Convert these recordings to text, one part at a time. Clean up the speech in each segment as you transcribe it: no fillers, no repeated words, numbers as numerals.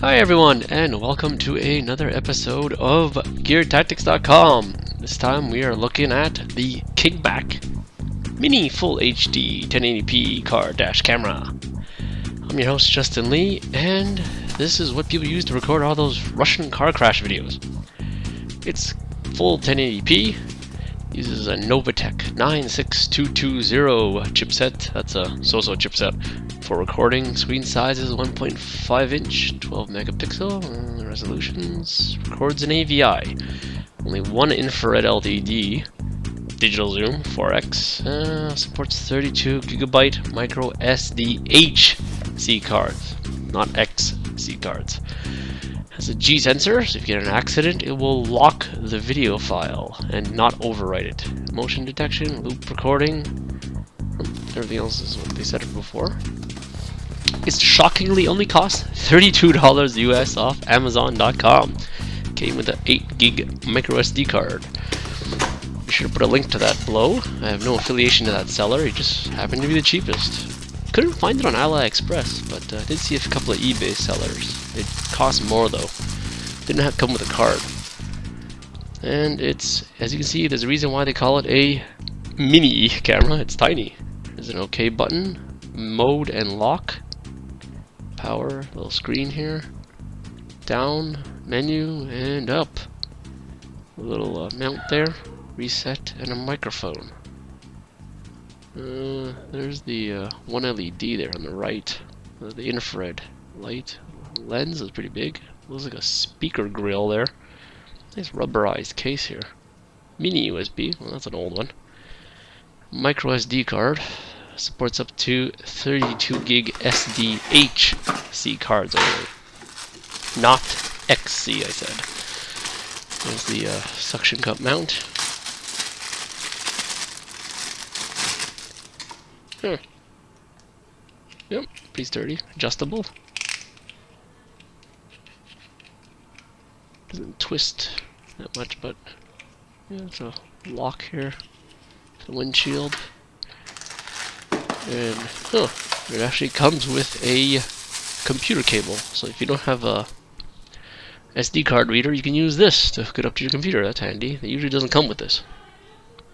Hi everyone, and welcome to another episode of GearTactics.com. This time we are looking at the Kingmak Mini Full HD 1080p car-camera. I'm your host Justin Lee, and this is what people use to record all those Russian car crash videos. It's full 1080p, uses a Novatech 96220 chipset. That's a so-so chipset. For recording, screen size is 1.5 inch, 12 megapixel, resolutions, records in AVI. Only one infrared LCD, digital zoom, 4x, supports 32 gigabyte micro SDHC cards, not XC cards. Has a G sensor, so if you get an accident, it will lock the video file and not overwrite it. Motion detection, loop recording, everything else is what they said it before. It shockingly only costs $32 US off Amazon.com. Came with an 8 gig micro SD card. Be sure to put a link to that below. I have no affiliation to that seller, it just happened to be the cheapest. Couldn't find it on AliExpress, but I did see a couple of eBay sellers. It cost more though. Didn't have to come with a card. And it's, as you can see, there's a reason why they call it a mini camera. It's tiny. There's an OK button, mode and lock. Power, little screen here, down, menu, and up. A little mount there, reset, and a microphone. There's the one LED there on the right. The infrared light. Lens is pretty big. Looks like a speaker grill there. Nice rubberized case here. Mini USB, well that's an old one. Micro SD card. Supports up to 32 gig SDHC cards only. Not XC, I said. There's the suction cup mount. Yep, pretty sturdy. Adjustable. Doesn't twist that much, but yeah, it's a lock here. The windshield. And it actually comes with a computer cable, so if you don't have a SD card reader, you can use this to hook it up to your computer. That's handy. It usually doesn't come with this.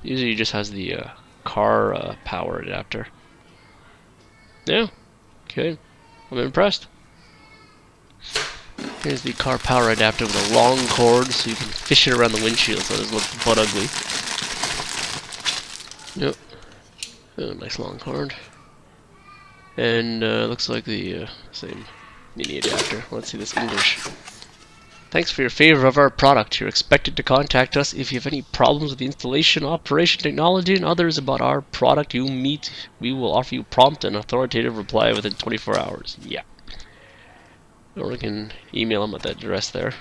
It usually just has the car power adapter. Yeah, okay, I'm impressed. Here's the car power adapter with a long cord, so you can fish it around the windshield so it doesn't look butt ugly. Yep. Oh, nice long cord. And looks like the same mini adapter. Let's see this English. Thanks for your favor of our product. You're expected to contact us if you have any problems with the installation, operation, technology, and others about our product you meet. We will offer you prompt and authoritative reply within 24 hours. Yeah. Or we can email them at that address there.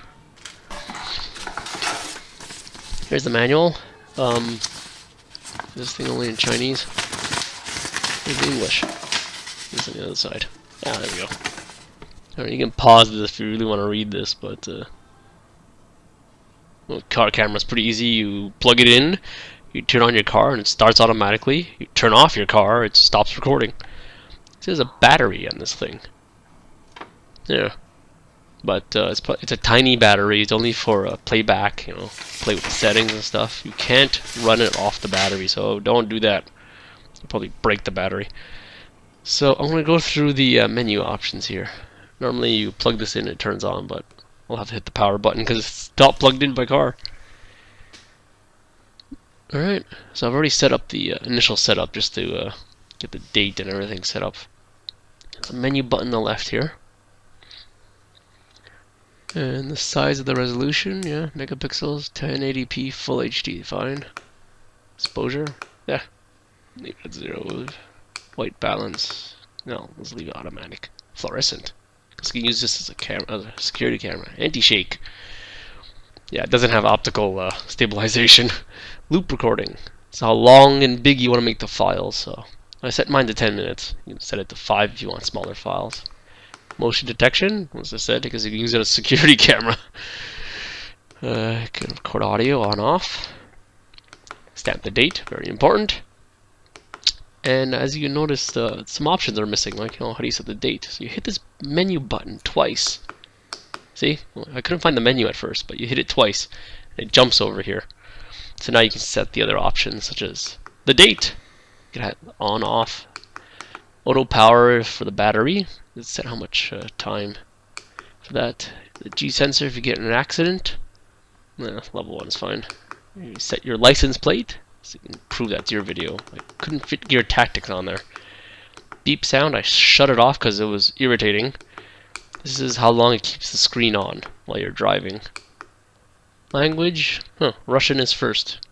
Here's the manual. This thing only in Chinese. Here's English. This on the other side. Ah, there we go. Alright, you can pause this if you really want to read this, but well, car camera's pretty easy. You plug it in, you turn on your car, and it starts automatically. You turn off your car, it stops recording. There's a battery on this thing. Yeah, but it's a tiny battery. It's only for playback. You know, play with the settings and stuff. You can't run it off the battery, so don't do that. You'll probably break the battery. So I'm going to go through the menu options here. Normally you plug this in, it turns on, but I'll have to hit the power button because it's not plugged in by car. Alright, so I've already set up the initial setup just to get the date and everything set up. There's a menu button on the left here. And the size of the resolution, yeah, megapixels, 1080p, full HD, fine. Exposure, yeah, leave it at 0. White balance, no, let's leave it automatic. Fluorescent, because you can use this as a camera, as a security camera. Anti-shake, yeah, it doesn't have optical stabilization. Loop recording, it's how long and big you want to make the files. So I set mine to 10 minutes. You can set it to 5 if you want smaller files. Motion detection, as I said, because you can use it as a security camera. Can record audio on off. Stamp the date, very important. And as you can notice, some options are missing, like, you know, how do you set the date? So you hit this menu button twice, See? Well, I couldn't find the menu at first, but you hit it twice, and it jumps over here. So now you can set the other options, such as the date. You can have on, off. Auto power for the battery. Let's set how much time for that. The G sensor if you get in an accident. Level 1 is fine. You set your license plate, so you can prove that's your video. I couldn't fit GearTactics on there. Beep sound, I shut it off because it was irritating. This is how long it keeps the screen on while you're driving. Language, Russian is first.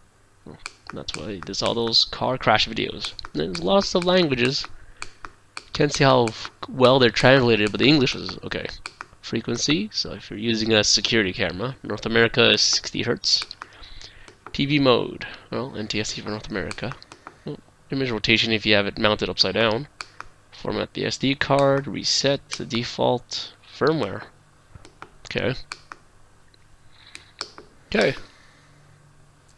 That's why there's all those car crash videos. There's lots of languages. Can't see how well they're translated, but the English is okay. Frequency, so if you're using a security camera, North America is 60 Hertz. PV mode, well, NTSC for North America. Image rotation if you have it mounted upside down. Format the SD card, reset the default firmware. Okay. Okay.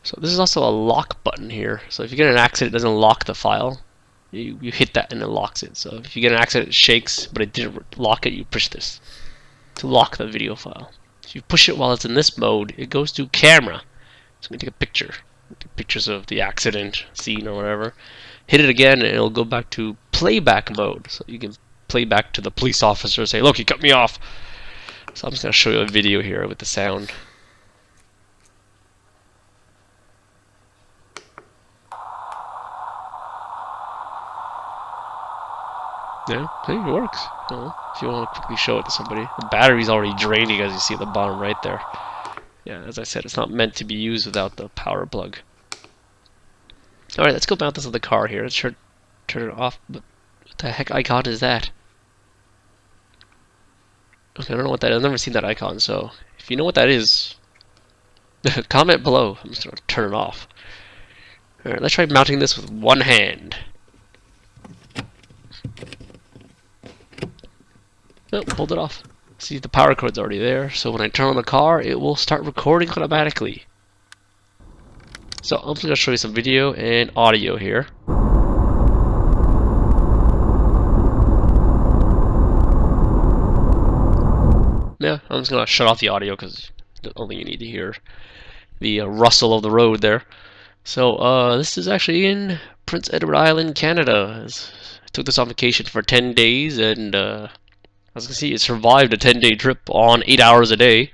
So this is also a lock button here. So if you get in an accident, it doesn't lock the file. You hit that and it locks it. So if you get an accident, it shakes, but it didn't lock it, you push this to lock the video file. If you push it while it's in this mode, it goes to camera. So we take a picture. Take pictures of the accident scene or whatever. Hit it again and it'll go back to playback mode. So you can play back to the police officer and say, look, you cut me off. So I'm just going to show you a video here with the sound. Yeah, hey, it works. If you want to quickly show it to somebody. The battery's already draining, as you see at the bottom right there. Yeah, as I said, it's not meant to be used without the power plug. Alright, let's go mount this on the car here. Let's turn it off. But what the heck icon is that? Okay, I don't know what that is. I've never seen that icon, so if you know what that is, comment below. I'm just going to turn it off. Alright, let's try mounting this with one hand. Oh, hold it off. See, the power cord's already there, so when I turn on the car, it will start recording automatically. So I'm just going to show you some video and audio here. Yeah, I'm just going to shut off the audio because only you need to hear the rustle of the road there. So this is actually in Prince Edward Island, Canada. I took this on vacation for 10 days and as you can see, it survived a 10-day trip on 8 hours a day.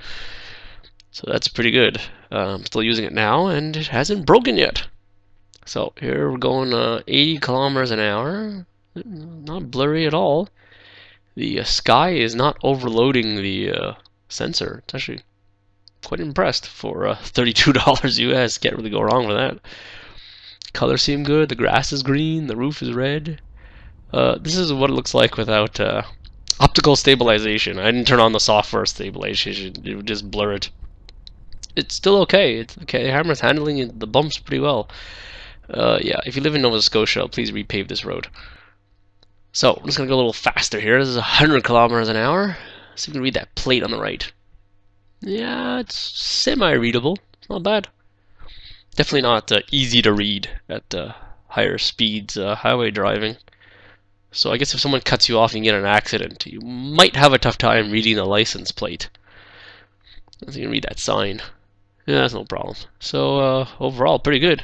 So that's pretty good. I'm still using it now, and it hasn't broken yet. So here we're going 80 kilometers an hour. Not blurry at all. The sky is not overloading the sensor. It's actually quite impressed for $32 US. Can't really go wrong with that. Colors seem good. The grass is green. The roof is red. This is what it looks like without optical stabilization. I didn't turn on the software stabilization. It would just blur it. It's still okay. It's okay. The camera's handling the bumps pretty well. Yeah, if you live in Nova Scotia, please repave this road. So I'm just gonna go a little faster here. This is 100 kilometers an hour. So you can read that plate on the right. Yeah, it's semi-readable. It's not bad. Definitely not easy to read at higher speeds highway driving. So I guess if someone cuts you off and you get in an accident, you might have a tough time reading the license plate. So you can read that sign. Yeah, that's no problem. So overall, pretty good.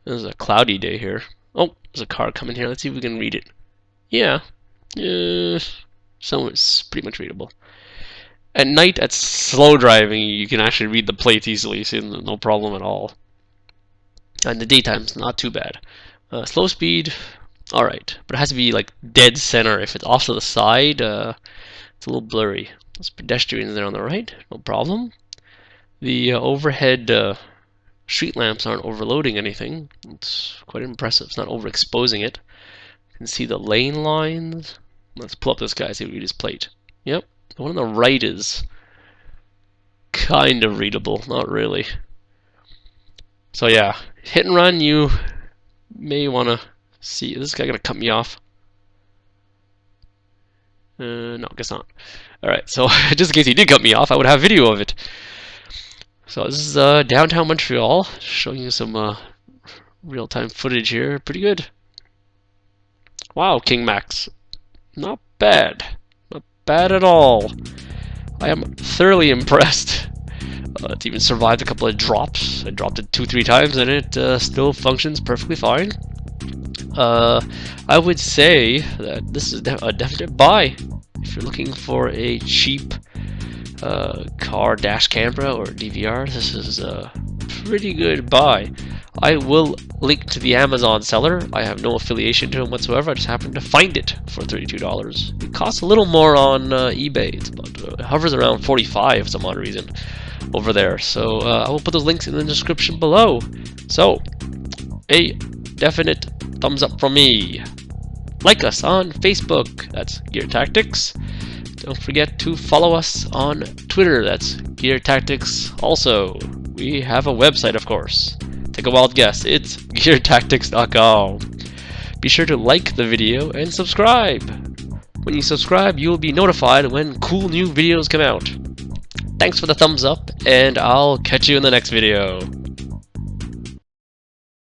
This is a cloudy day here. Oh, there's a car coming here. Let's see if we can read it. Yeah. So it's pretty much readable. At night, at slow driving, you can actually read the plate easily, so no problem at all. And the daytime, it's not too bad. Slow speed, alright. But it has to be like dead center. If it's off to the side, it's a little blurry. There's pedestrians there on the right, no problem. The overhead street lamps aren't overloading anything. It's quite impressive. It's not overexposing it. You can see the lane lines. Let's pull up this guy, see if we read his plate. Yep, the one on the right is kind of readable, not really. So yeah, hit and run, you may want to see. Is this guy going to cut me off? No, guess not. Alright, so just in case he did cut me off, I would have video of it. So this is downtown Montreal, showing you some real-time footage here. Pretty good. Wow, Kingmak. Not bad. Not bad at all. I am thoroughly impressed. It's even survived a couple of drops. I dropped it 2-3 times and it still functions perfectly fine. I would say that this is a definite buy if you're looking for a cheap car dash camera or DVR. This is a pretty good buy. I will link to the Amazon seller. I have no affiliation to him whatsoever. I just happened to find it for $32. It costs a little more on eBay. It's about, it hovers around 45 for some odd reason over there. So I will put those links in the description below. So a definite thumbs up from me. Like us on Facebook, that's GearTactics. Don't forget to follow us on Twitter, that's GearTactics also. We have a website, of course. Take a wild guess, it's GearTactics.com. Be sure to like the video and subscribe. When you subscribe, you will be notified when cool new videos come out. Thanks for the thumbs up, and I'll catch you in the next video.